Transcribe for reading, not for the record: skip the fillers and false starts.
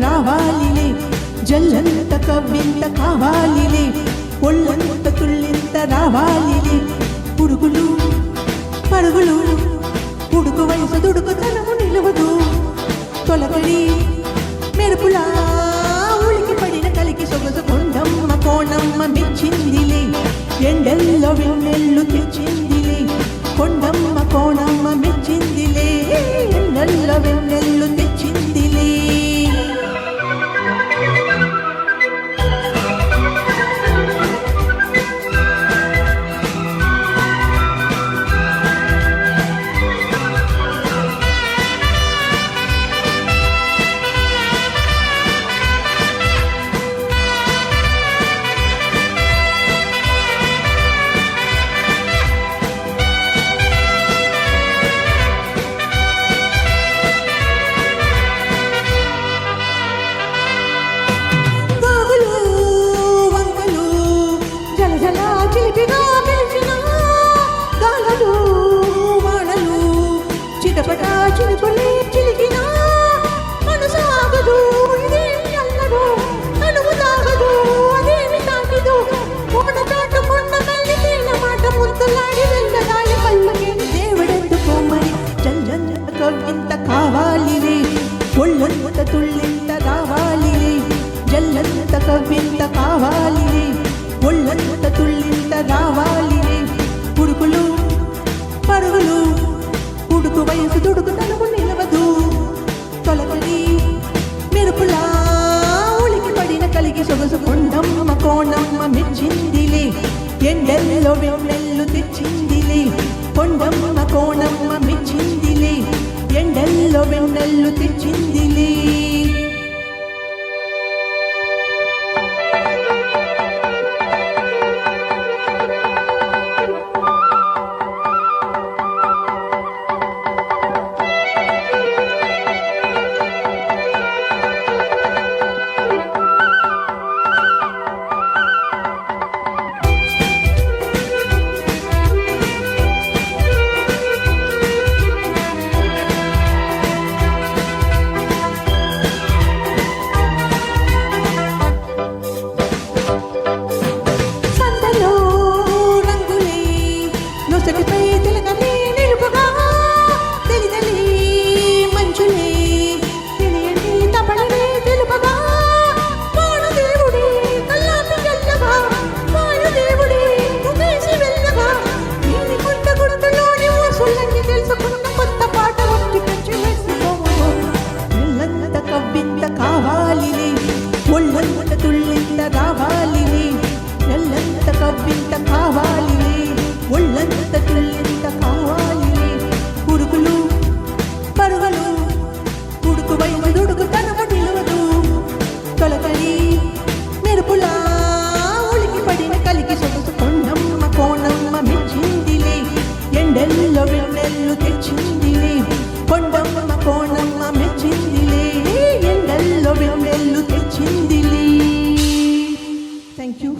రావాలిలే జల్లంత కవ్వింత కావాలిలే ఒళ్ళంత తుళ్ళింత రావాలిలే పురుగులు పరుగులు ఉడుకు వయసు దుడుకుతనము నిలవదు తొలగడి మెరుపులా ఉలికి పడిన కలికి సొగసు కొండమ్మ కోణమ్మ మెచ్చిందిలే ఎండల్లో వెన్నెల్లు తెచ్చిందిలే కొండమ్మ కోణమ్మ మెచ్చిందిలే ఎండల్లో వెన్నెల్లు తెచ్చిందిలే చిలుపులే చిలికినా మనసు ఆగదు ఇదేమి అల్లదు తనువు తాగదు అదేమి తాకిదు ఓడ చాటు కొండ తల్లి తేన మాట ముద్దులాడి వెళ్ళదాయ కళ్ళకి దేవుడెందుకోమని జల్లంత కవ్వింత కావాలిలే ఒళ్ళంత తుళ్ళింత రావాలిలే జల్లంత కవ్వింత కావాలిలే ఒళ్ళంత తుళ్ళింత రావాలిలే పురుగులు పరుగులు ఉడుకు వయసు దుడుకు తనము నిలవదు తొలగడి మెరుపులా ఉలికి పడిన కలిగి సొగసు కొండమ్మ కోణమ్మ మెచ్చిందిలే ఎండెల్లో వెన్నెల్లు తెచ్చిందిలే కొండమ్మ కోణమ్మ మెచ్చిందిలే ఎండెల్లో వెన్నెల్లు తెచ్చిందిలే ఒళ్ళంత తుళ్ళింత రావాలిలే ఎల్లంత కవ్వింత కావాలిలే ఒళ్ళంత తుళ్ళింత కావాలిలే పురుగులు పరుగులు ఉడుకు వయసు దుడుకు తనము నిలవదు తొలగడి మెరుపులా ఉలికి పడిన కలికి సొగసు కొండమ్మ కోణమ్మ మెచ్చిందిలే ఎండెల్లో వెన్నెల్లు తెచ్చిందిలే కొండమ్మ కోణమ్మ మెచ్చిందిలే ఎండెల్లో వెన్నెల్లు తెచ్చిందిలే. Thank you.